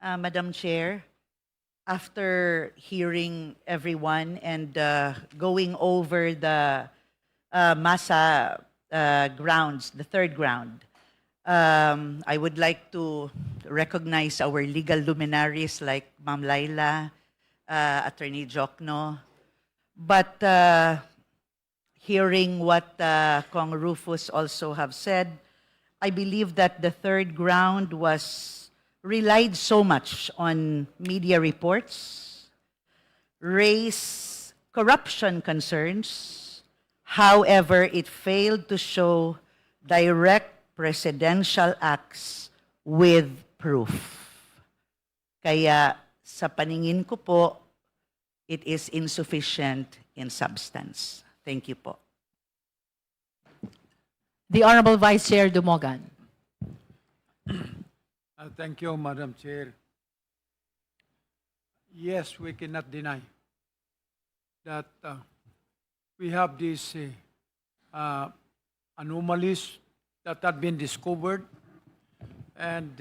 Madam Chair, after hearing everyone and going over the MASA grounds, the third ground, I would like to recognize our legal luminaries like Ma'am Laila, Attorney Jokno. But hearing what Kong Rufus also have said, I believe that the third ground was relied so much on media reports, raised corruption concerns. However, it failed to show direct presidential acts with proof. Kaya sa paningin ko po, it is insufficient in substance. Thank you po. The Honorable Vice Chair Dumogan. Thank you, Madam Chair. Yes, we cannot deny that we have these anomalies that have been discovered, and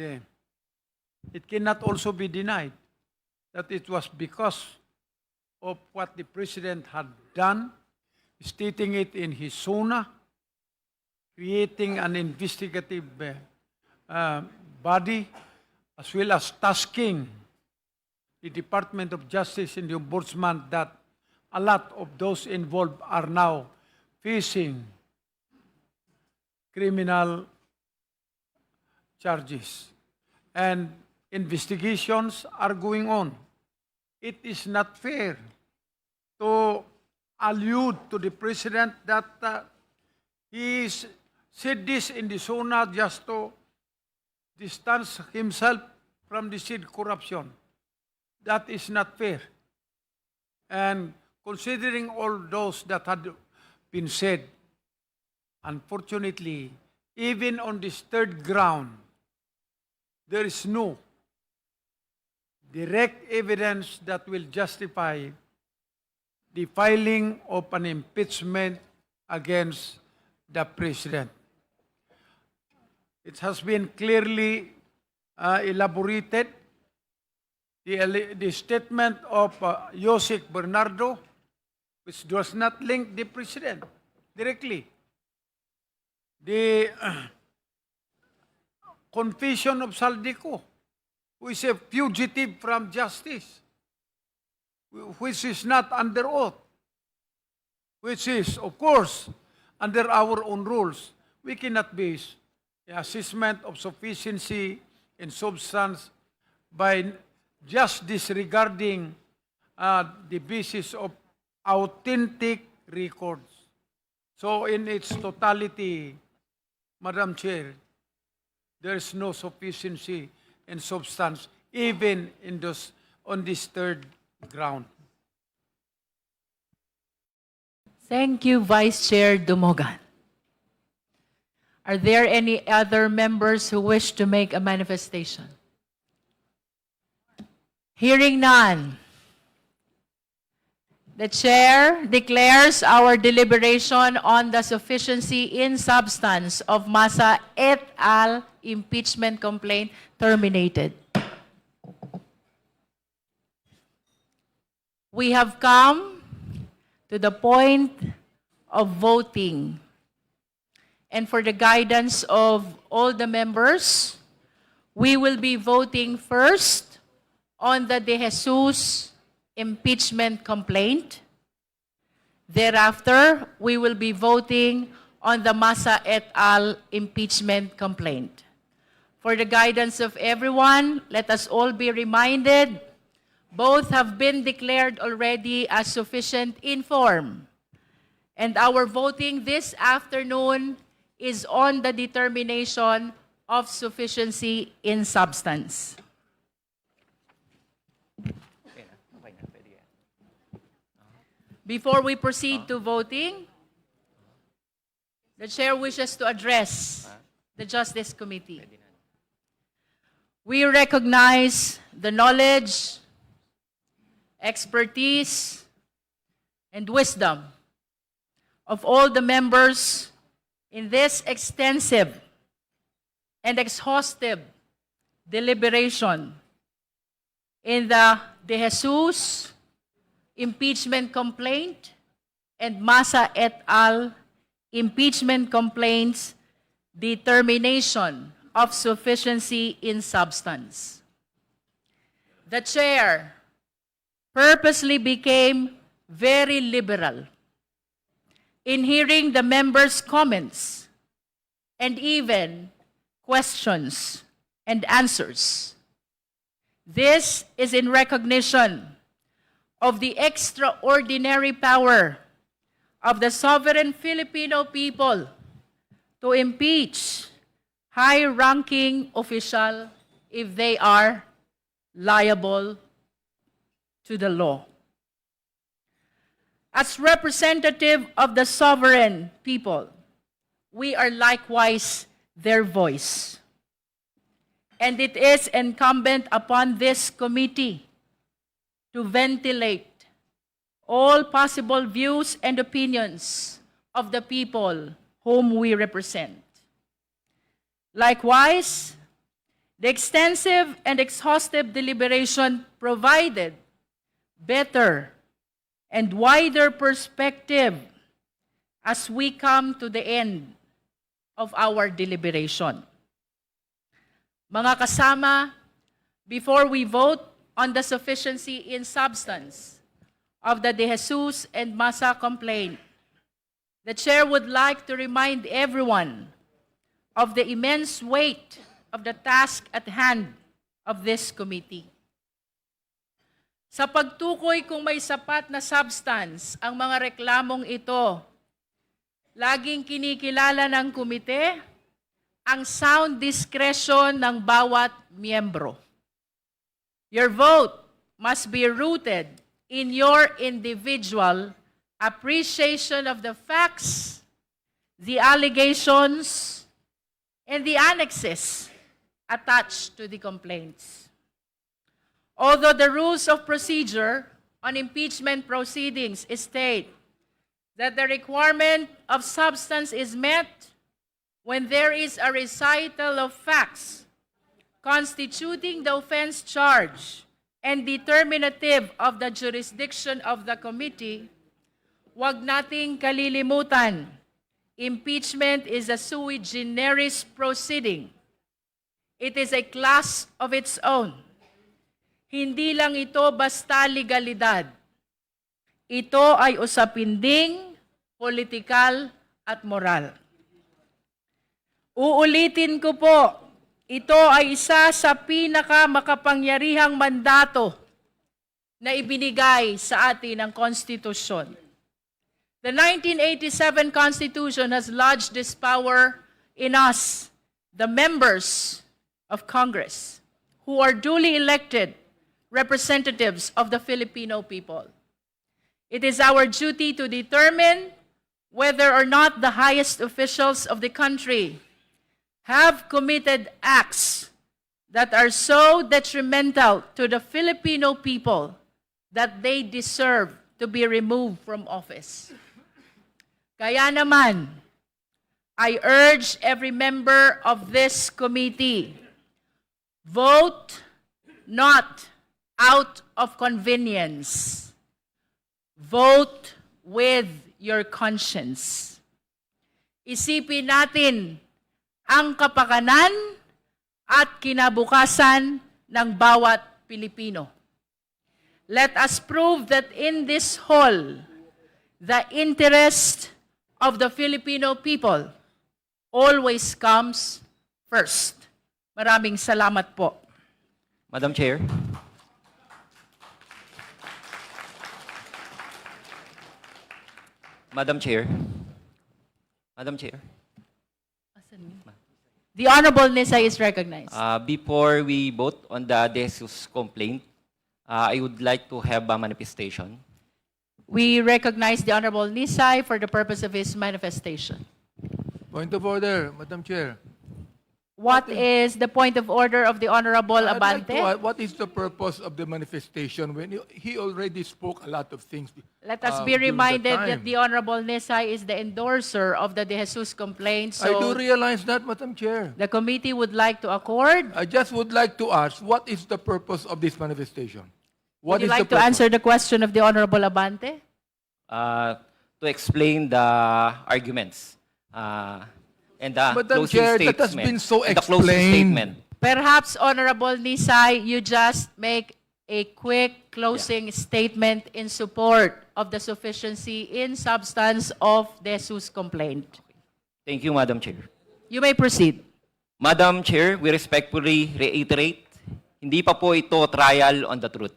it cannot also be denied that it was because of what the President had done, stating it in his SONA, creating an investigative body, as well as tasking the Department of Justice and the Ombudsman that a lot of those involved are now facing criminal charges. And investigations are going on. It is not fair to allude to the President that he said this in the SONA just to distance himself from the said corruption. That is not fair. And considering all those that had been said, unfortunately, even on this third ground, there is no direct evidence that will justify the filing of an impeachment against the President. It has been clearly elaborated. The statement of Yosek Bernardo, which does not link the President directly. The confession of Saldico, who is a fugitive from justice, which is not under oath, which is, of course, under our own rules. We cannot base the assessment of sufficiency and substance by just disregarding the basis of authentic records. So in its totality, Madam Chair, there is no sufficiency and substance even in on this third ground. Thank you, Vice Chair Dumogan. Are there any other members who wish to make a manifestation? Hearing none, the Chair declares our deliberation on the sufficiency in substance of Masa et al. Impeachment complaint terminated. We have come to the point of voting. And for the guidance of all the members, we will be voting first on the De Jesus impeachment complaint. Thereafter, we will be voting on the Masa et al. Impeachment complaint. For the guidance of everyone, let us all be reminded, both have been declared already as sufficient in form. And our voting this afternoon is on the determination of sufficiency in substance. Before we proceed to voting, the Chair wishes to address the Justice Committee. We recognize the knowledge, expertise, and wisdom of all the members in this extensive and exhaustive deliberation in the De Jesus impeachment complaint and Massa et al. Impeachment complaints determination of sufficiency in substance. The chair purposely became very liberal in hearing the members' comments and even questions and answers. This is in recognition of the extraordinary power of the sovereign Filipino people to impeach high-ranking official if they are liable to the law. As representative of the sovereign people, we are likewise their voice. And it is incumbent upon this committee to ventilate all possible views and opinions of the people whom we represent. Likewise, the extensive and exhaustive deliberation provided better and wider perspective as we come to the end of our deliberation. Mga kasama, before we vote on the sufficiency in substance of the De Jesus and Massa complaint, the chair would like to remind everyone of the immense weight of the task at hand of this committee. Sa pagtukoy kung may sapat na substance ang mga reklamong ito, laging kinikilala ng komite ang sound discretion ng bawat miyembro. Your vote must be rooted in your individual appreciation of the facts, the allegations, and the annexes attached to the complaints. Although the rules of procedure on impeachment proceedings state that the requirement of substance is met when there is a recital of facts constituting the offense charge and determinative of the jurisdiction of the committee, huwag nating kalilimutan, impeachment is a sui generis proceeding. It is a class of its own. Hindi lang ito basta legalidad. Ito ay usapin ding politikal at moral. Uulitin ko po, ito ay isa sa pinakamakapangyarihang mandato na ibinigay sa atin ng Konstitusyon. The 1987 Constitution has lodged this power in us, the members of Congress, who are duly elected representatives of the Filipino people. It is our duty to determine whether or not the highest officials of the country have committed acts that are so detrimental to the Filipino people that they deserve to be removed from office. Kaya naman, I urge every member of this committee, vote not out of convenience. Vote with your conscience. Isipin natin ang kapakanan at kinabukasan ng bawat Pilipino. Let us prove that in this hall, the interest of the Filipino people always comes first. Maraming salamat po. Madam Chair. Madam Chair. Madam Chair. The Honorable Nisa is recognized. Before we vote on the De Jesus complaint, I would like to have a manifestation. We recognize the Honorable Nisay for the purpose of his manifestation. Point of order, Madam Chair. What is the point of order of the Honorable I'd like Abante? to add, what is the purpose of the manifestation when he already spoke a lot of things? Let us be during reminded time? that the Honorable Nisay is the endorser of the De Jesus complaint, I do so realize that, Madam Chair. the committee would like to accord. I just would like to ask, what is the purpose of this manifestation? What Would you is like the to purpose? answer the question of the Honorable Abante? To explain the arguments and the Madam closing Chair, statement. that has been so and the closing explained. statement. Perhaps, Honorable Nisay, you just make a quick closing statement in support of the sufficiency in substance of De Jesus complaint. Thank you, Madam Chair. You may proceed. Madam Chair, we respectfully reiterate, hindi pa po ito trial on the truth.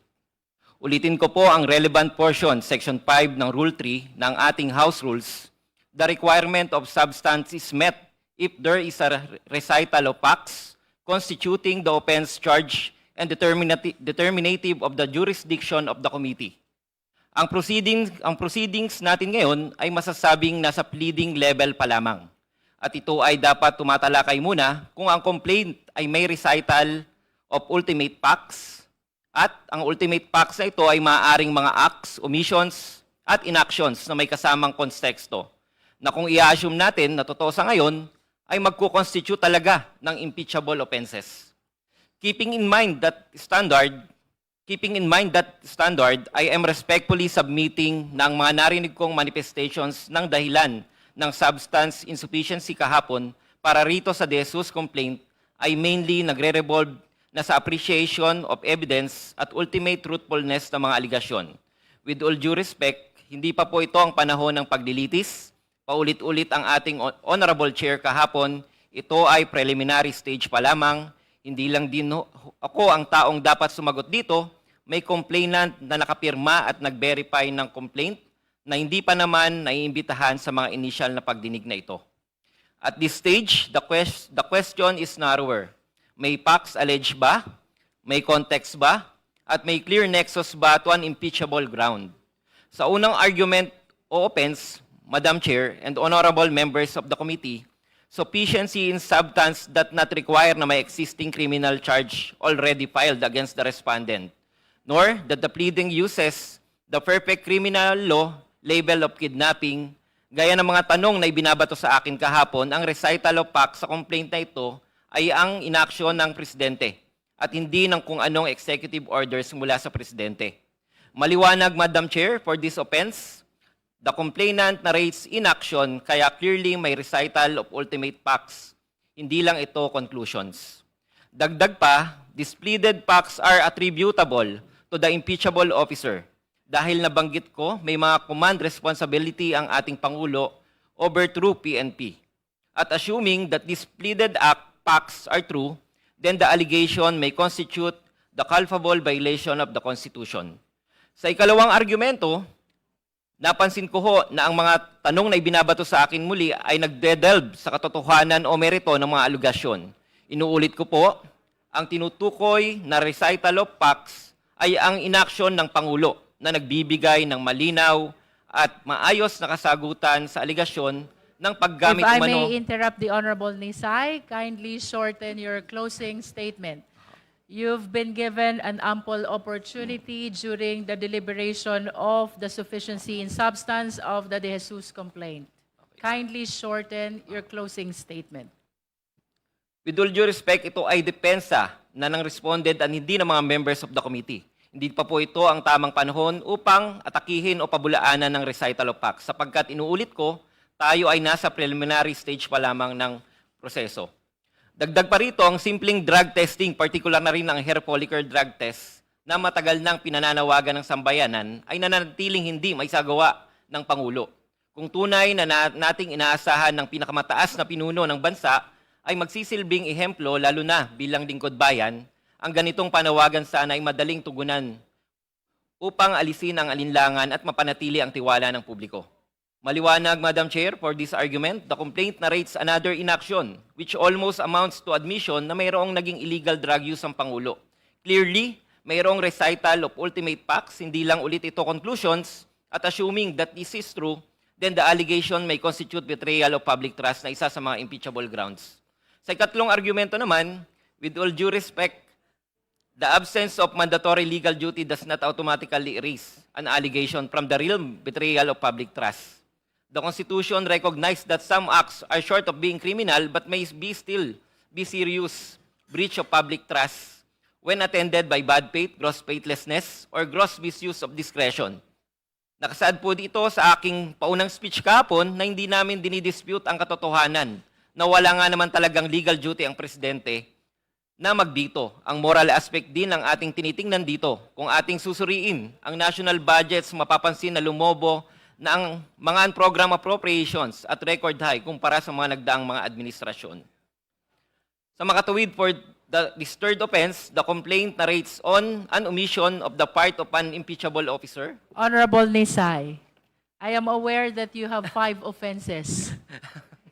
Ulitin ko po ang relevant portion, Section 5 ng Rule 3 ng ating House Rules. The requirement of substance is met if there is a recital of facts constituting the offense charge and determinative of the jurisdiction of the committee. Ang proceedings natin ngayon ay masasabing nasa pleading level pa lamang. At ito ay dapat tumatalakay muna kung ang complaint ay may recital of ultimate facts at ang ultimate facts na ito ay maaaring mga acts, omissions at inactions na may kasamang konteksto na kung i-assume natin na totoo sa ngayon ay magko-constitute talaga ng impeachable offenses. Keeping in mind that standard, I am respectfully submitting ng mga narinig kong manifestations ng dahilan ng substance insufficiency kahapon para rito sa De Jesus complaint ay mainly nagre-revolve na sa appreciation of evidence at ultimate truthfulness ng mga aligasyon. With all due respect, hindi pa po ito ang panahon ng paglilitis. Paulit-ulit ang ating Honorable Chair kahapon, ito ay preliminary stage pa lamang. Hindi lang din ako ang taong dapat sumagot dito. May complainant na nakapirma at nag-verify ng complaint na hindi pa naman naiimbitahan sa mga initial na pagdinig na ito. At this stage, the question is narrower. May facts alleged ba? May context ba? At may clear nexus ba to an impeachable ground? Sa unang argument o offense, Madam Chair and honorable members of the committee, sufficiency in substance that not require na may existing criminal charge already filed against the respondent, nor that the pleading uses the perfect criminal law label of kidnapping, gaya ng mga tanong na ibinabato sa akin kahapon, ang recital of facts sa complaint na ito ay ang inaksyon ng presidente at hindi ng kung anong executive orders mula sa presidente. Maliwanag, Madam Chair, for this offense, the complainant narrates inaction kaya clearly may recital of ultimate facts. Hindi lang ito conclusions. Dagdag pa, these pleaded facts are attributable to the impeachable officer. Dahil nabanggit ko, may mga command responsibility ang ating Pangulo over through PNP. At assuming that these pleaded facts are true, then the allegation may constitute the culpable violation of the Constitution. Sa ikalawang argumento, napansin ko ho na ang mga tanong na ibinabato sa akin muli ay nagdedelve sa katotohanan o merito ng mga alugasyon. Inuulit ko po, ang tinutukoy na recital of facts ay ang inaksyon ng Pangulo na nagbibigay ng malinaw at maayos na kasagutan sa aligasyon ng paggamit If I umano. may interrupt the Honorable Nisay, kindly shorten your closing statement. You've been given an ample opportunity during the deliberation of the sufficiency in substance of the De Jesus complaint. Kindly shorten your closing statement. With all due respect, ito ay depensa na ng responded at hindi ng mga members of the committee. Hindi pa po ito ang tamang panahon upang atakihin o pabulaanan ng recital of facts sapagkat inuulit ko, tayo ay nasa preliminary stage pa lamang ng proseso. Dagdag pa rito ang simpleng drug testing, particular na rin ang hair follicle drug test na matagal nang pinananawagan ng sambayanan ay nananatiling hindi maisagawa ng Pangulo. Kung tunay na nating inaasahan ng pinakamataas na pinuno ng bansa ay magsisilbing ehemplo lalo na bilang lingkod bayan, ang ganitong panawagan sana ay madaling tugunan upang alisin ang alinlangan at mapanatili ang tiwala ng publiko. Maliwanag, Madam Chair, for this argument, the complaint narrates another inaction which almost amounts to admission na mayroong naging illegal drug use ang Pangulo. Clearly, mayroong recital of ultimate facts, hindi lang ulit ito conclusions, at assuming that this is true, then the allegation may constitute betrayal of public trust na isa sa mga impeachable grounds. Sa ikatlong argumento naman, with all due respect, the absence of mandatory legal duty does not automatically erase an allegation from the real betrayal of public trust. The Constitution recognized that some acts are short of being criminal but may still be serious breach of public trust when attended by bad faith, gross faithlessness, or gross misuse of discretion. Nakasaad po dito sa aking paunang speech kahapon na hindi namin dinidispute ang katotohanan na wala nga naman talagang legal duty ang presidente na magbito. Ang moral aspect din ng ating tinitingnan dito. Kung ating susuriin ang national budgets, mapapansin na lumobo na ang mga program appropriations at record high kumpara sa mga nagdaang mga administrasyon. Sa makatuwid for this third offense, the complaint narrates on an omission of the part of an impeachable officer. Honorable Nisay, I am aware that you have 5 offenses.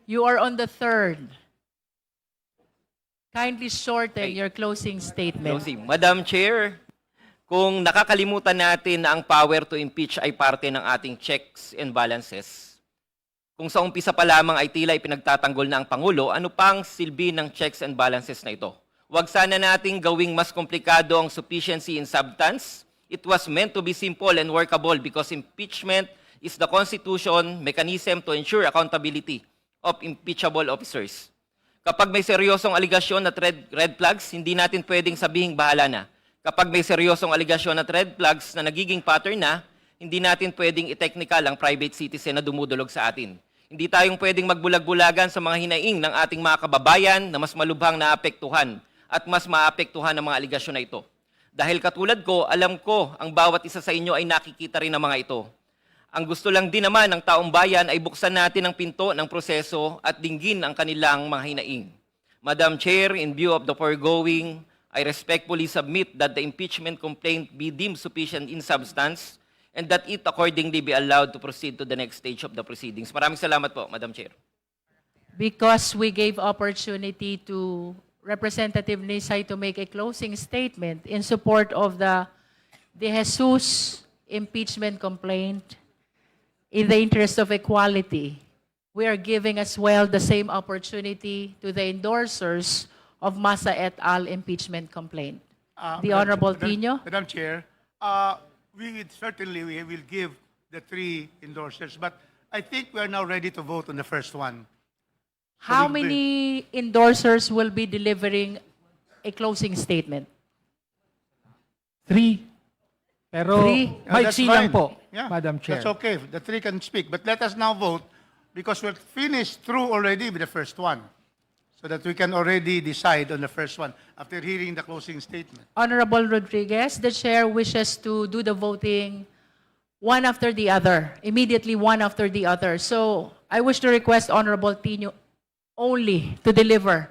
You are on the third. Kindly shorten your closing statement. Closing. Madam Chair, kung nakakalimutan natin na ang power to impeach ay parte ng ating checks and balances, kung sa umpisa pa lamang ay tila ipinagtatanggol na ang Pangulo, ano pang silbi ng checks and balances na ito? Huwag sana nating gawing mas komplikado ang sufficiency in substance. It was meant to be simple and workable because impeachment is the Constitution mechanism to ensure accountability of impeachable officers. Kapag may seryosong aligasyon at red flags, hindi natin pwedeng sabihing bahala na. Kapag may seryosong aligasyon at red flags na nagiging pattern na, hindi natin pwedeng i-technical ang private citizen na dumudulog sa atin. Hindi tayong pwedeng magbulag-bulagan sa mga hinaing ng ating mga kababayan na mas malubhang naapektuhan at mas maapektuhan ng mga aligasyon na ito. Dahil katulad ko, alam ko ang bawat isa sa inyo ay nakikita rin ng mga ito. Ang gusto lang din naman ng taong bayan ay buksan natin ang pinto ng proseso at dinggin ang kanilang mga hinaing. Madam Chair, in view of the foregoing, I respectfully submit that the impeachment complaint be deemed sufficient in substance and that it accordingly be allowed to proceed to the next stage of the proceedings. Maraming salamat po, Madam Chair. Because we gave opportunity to Representative Nisay to make a closing statement in support of the De Jesus impeachment complaint, in the interest of equality, we are giving as well the same opportunity to the endorsers of Masa et al. Impeachment complaint. The Honorable Tino. Madam Chair, we will give the 3 endorsers, but I think we are now ready to vote on the first one. How many endorsers will be delivering a closing statement? 3. Pero Three? maiksi lang po, Yeah, Madam Chair. That's okay. The 3 can speak. But let us now vote because we're finished through already with the first one. So that we can already decide on the first one after hearing the closing statement. Honorable Rodriguez, the chair wishes to do the voting one after the other, immediately one after the other. So I wish to request Honorable Tino only to deliver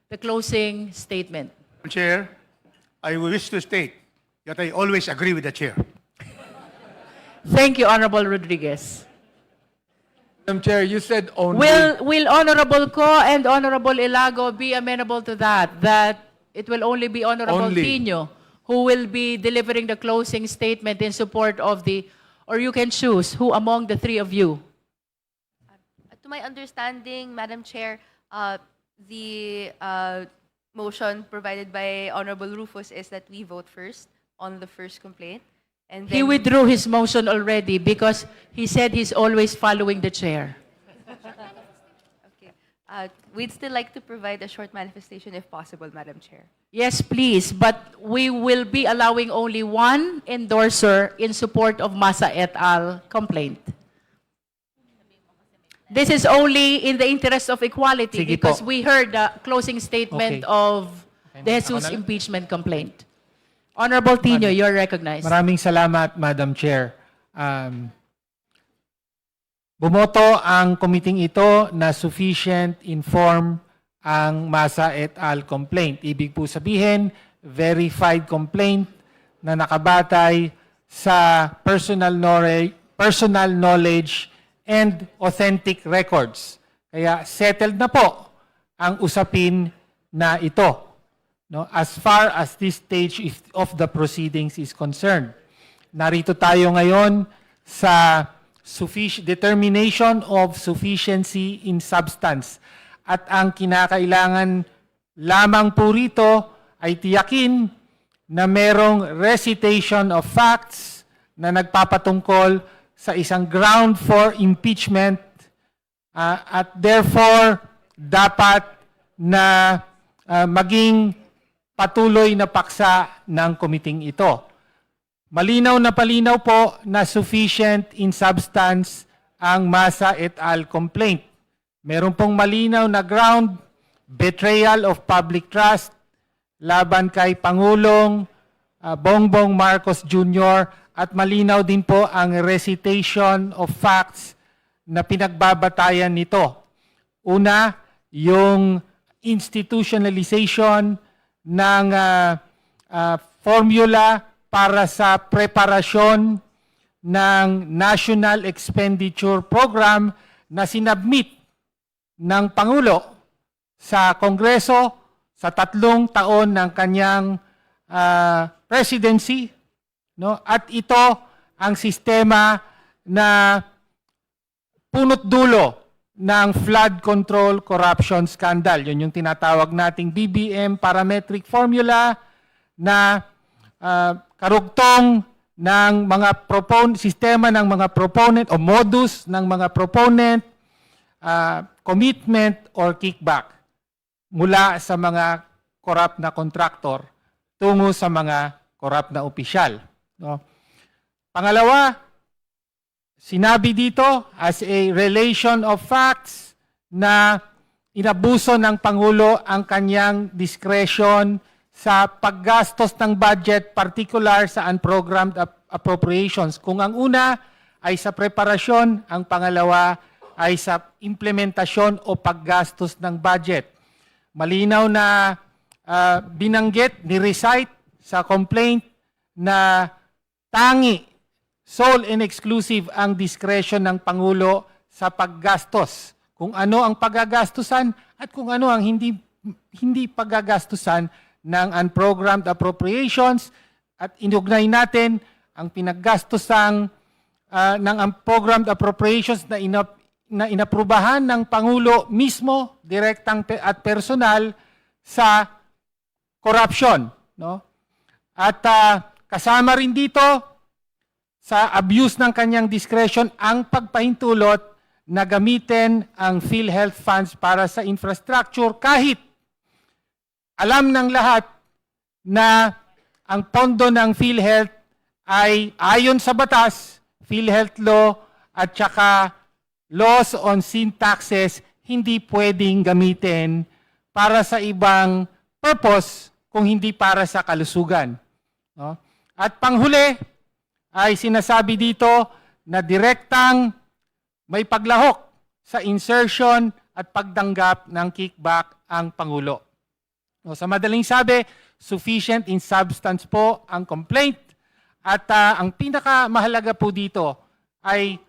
the closing statement. Madam Chair, I wish to state that I always agree with the chair. Thank you, Honorable Rodriguez. Madam Chair, you said only. Will Honorable Co and Honorable Ilago be amenable to that? That it will only be Honorable Only. Tino who will be delivering the closing statement in support of the, or you can choose who among the 3 of you. To my understanding, Madam Chair, the motion provided by Honorable Rufus is that we vote first on the first complaint. And He then withdrew his motion already because he said he's always following the chair. Okay. We'd still like to provide a short manifestation if possible, Madam Chair. Yes, please, but we will be allowing only one endorser in support of Masa et al. Complaint. This is only in the interest of equality Sige because po. we heard the closing statement Okay. of the Jesus impeachment complaint. Honorable Tino, you're recognized. Maraming salamat, Madam Chair. Bumoto ang committee ito na sufficient inform ang Masa et al. Complaint. Ibig po sabihin, verified complaint na nakabatay sa personal knowledge and authentic records. Kaya settled na po ang usapin na ito. No, as far as this stage of the proceedings is concerned. Narito tayo ngayon sa determination of sufficiency in substance. At ang kinakailangan lamang po rito ay tiyakin na merong recitation of facts na nagpapatungkol sa isang ground for impeachment at therefore dapat na maging patuloy na paksa ng komiting ito. Malinaw na palinaw po na sufficient in substance ang Masa et al. Complaint. Meron pong malinaw na ground, betrayal of public trust, laban kay Pangulong Bongbong Marcos Jr. at malinaw din po ang recitation of facts na pinagbabatayan nito. Una, yung institutionalization ng formula para sa preparasyon ng National Expenditure Program na sinabmit ng Pangulo sa Kongreso sa 3 taon ng kanyang presidency, no? At ito ang sistema na punot dulo ng flood control corruption scandal. Yun yung tinatawag nating BBM parametric formula na karugtong ng mga sistema ng mga proponent o modus ng mga proponent, commitment or kickback mula sa mga corrupt na contractor tungo sa mga corrupt na opisyal. No? Pangalawa, sinabi dito as a relation of facts na inabuso ng Pangulo ang kanyang discretion sa paggastos ng budget, particular sa unprogrammed appropriations. Kung ang una ay sa preparasyon, ang pangalawa ay sa implementasyon o paggastos ng budget. Malinaw na binanggit, ni-recite sa complaint na tangi, sole and exclusive ang discretion ng Pangulo sa paggastos. Kung ano ang paggagastusan at kung ano ang hindi paggagastusan ng unprogrammed appropriations at inugnay natin ang pinaggastusang ng unprogrammed appropriations na inaprubahan ng Pangulo mismo, direktang at personal sa corruption. No? At kasama rin dito sa abuse ng kanyang discretion ang pagpahintulot na gamitin ang PhilHealth funds para sa infrastructure kahit alam ng lahat na ang pondo ng PhilHealth ay ayon sa batas, PhilHealth law at saka laws on sin taxes hindi pwedeng gamitin para sa ibang purpose kung hindi para sa kalusugan. No? At panghuli ay sinasabi dito na direktang may paglahok sa insertion at pagdanggap ng kickback ang Pangulo. No, sa madaling sabi, sufficient in substance po ang complaint at ang pinakamahalaga po dito ay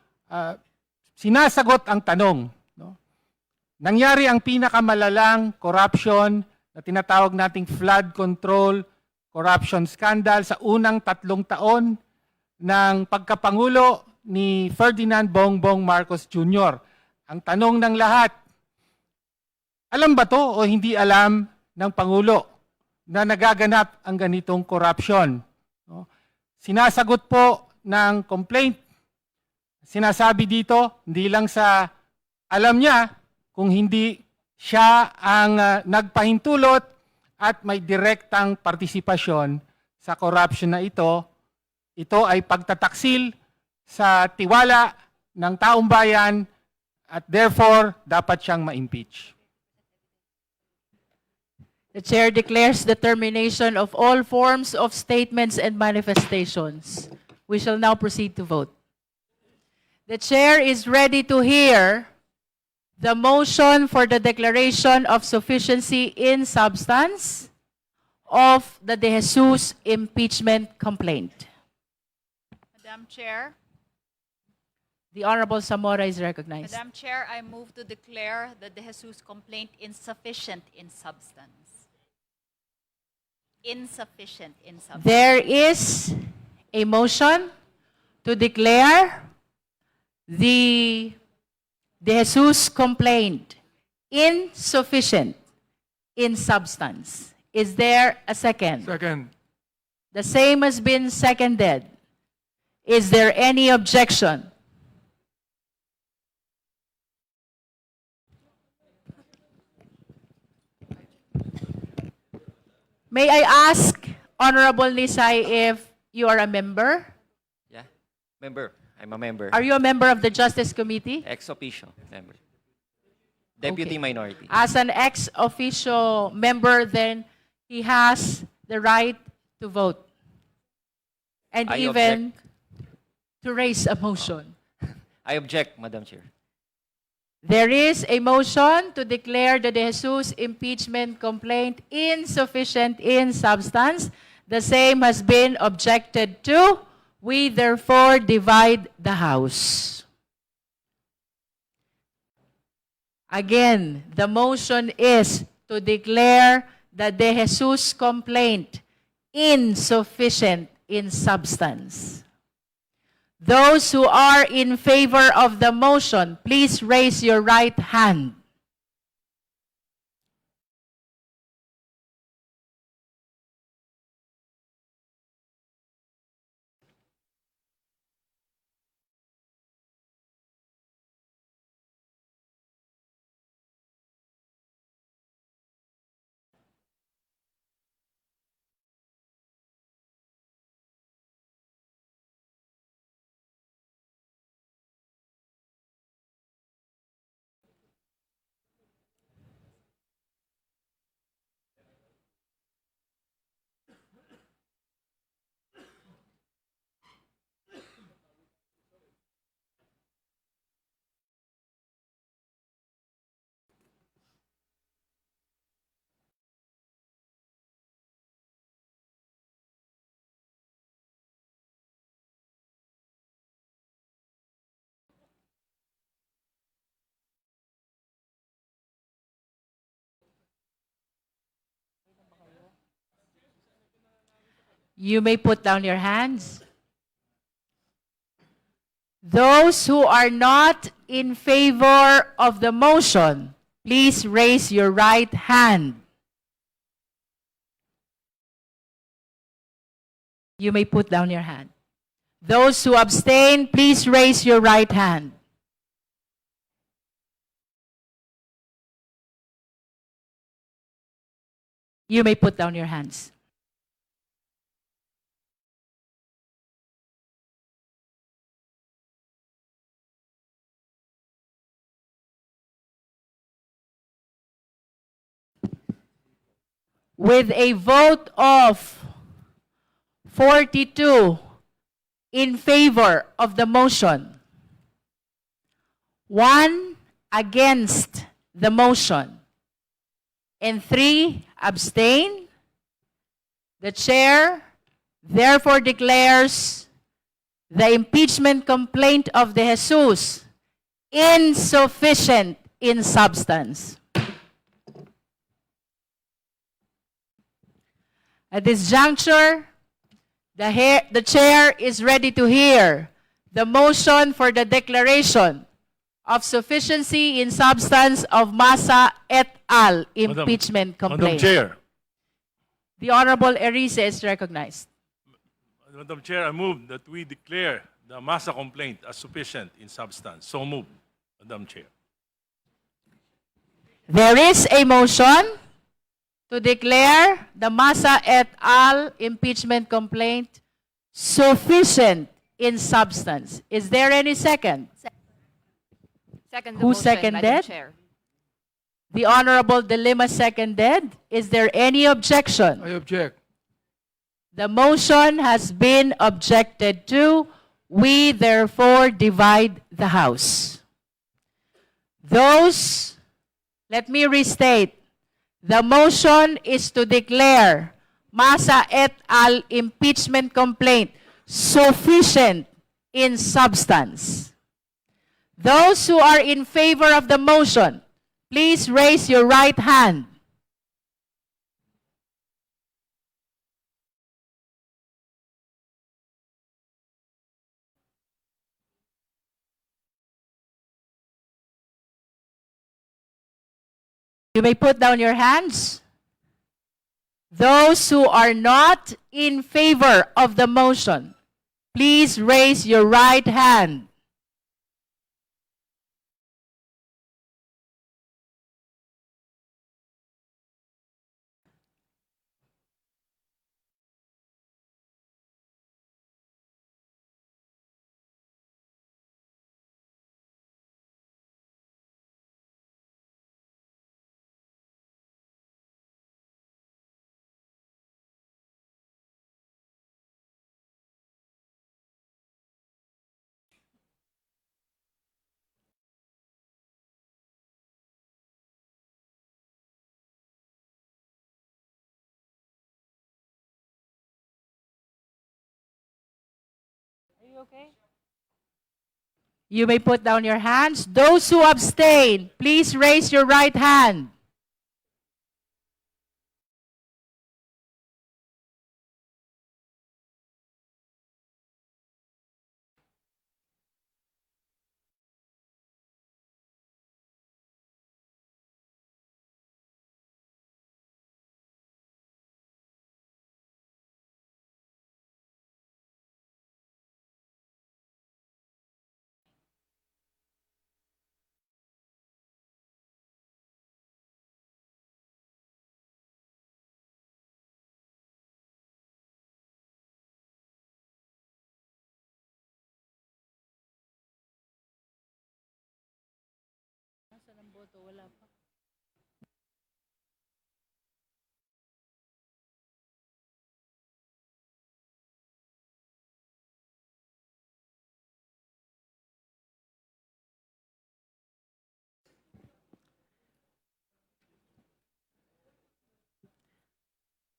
sinasagot ang tanong. No? Nangyari ang pinakamalalang corruption na tinatawag nating flood control corruption scandal sa unang 3 taon ng pagkapangulo ni Ferdinand Bongbong Marcos Jr. Ang tanong ng lahat, alam ba to o hindi alam ng Pangulo na nagaganap ang ganitong corruption? No? Sinasagot po ng complaint, sinasabi dito, hindi lang sa alam niya, kung hindi siya ang nagpahintulot at may direktang partisipasyon sa corruption na ito ay pagtataksil sa tiwala ng taong bayan at therefore dapat siyang ma-impeach. The Chair declares the termination of all forms of statements and manifestations. We shall now proceed to vote. The Chair is ready to hear the motion for the declaration of sufficiency in substance of the De Jesus impeachment complaint. Madam Chair, The Honorable Zamora is recognized. Madam Chair, I move to declare the De Jesus complaint insufficient in substance. Insufficient in substance. There is a motion to declare the De Jesus complaint insufficient in substance. Is there a second? Second. The same has been seconded. Is there any objection? May I ask, Honorable Nisay, if you are a member? Yeah? Member. I'm a member. Are you a member of the Justice Committee? Ex officio member. Deputy Okay. minority. As an ex officio member, then he has the right to vote. And I even to raise a motion. I object, Madam Chair. There is a motion to declare the De Jesus impeachment complaint insufficient in substance. The same has been objected to. We therefore divide the House. Again, the motion is to declare the De Jesus complaint insufficient in substance. Those who are in favor of the motion, please raise your right hand. You may put down your hands. Those who are not in favor of the motion, please raise your right hand. You may put down your hand. Those who abstain, please raise your right hand. You may put down your hands. With a vote of 42 in favor of the motion, 1 against the motion, and 3 abstain, the chair therefore declares the impeachment complaint of De Jesus insufficient in substance. At this juncture, the chair is ready to hear the motion for the declaration of sufficiency in substance of Massa et al. Impeachment Madam complaint. Chair, The Honorable Erice is recognized. Madam Chair, I move that we declare the Massa complaint as sufficient in substance. So move, Madam Chair. There is a motion to declare the Massa et al. Impeachment complaint sufficient in substance. Is there any second? Second the Who motion, seconded? Madam Chair. The Honorable De Lima seconded. Is there any objection? I object. The motion has been objected to. We therefore divide the House. Let me restate. The motion is to declare Massa et al. Impeachment complaint sufficient in substance. Those who are in favor of the motion, please raise your right hand. You may put down your hands. Those who are not in favor of the motion, please raise your right hand. You may put down your hands. Those who abstain, please raise your right hand.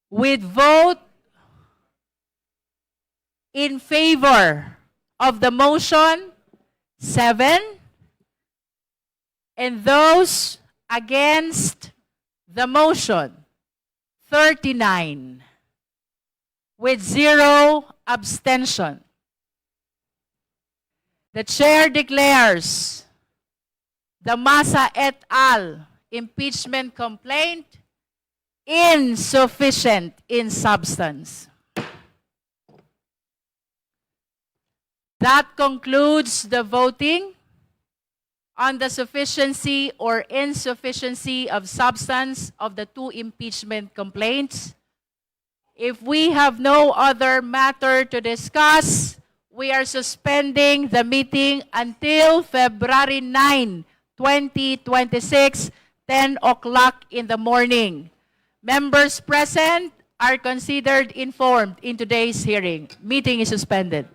With vote in favor of the motion, 7, and those against the motion, 39, with 0 abstention. The chair declares the Masa et al. Impeachment complaint insufficient in substance. That concludes the voting on the sufficiency or insufficiency of substance of the 2 impeachment complaints. If we have no other matter to discuss, we are suspending the meeting until February 9, 2026, 10 o'clock in the morning. Members present are considered informed in today's hearing. Meeting is suspended.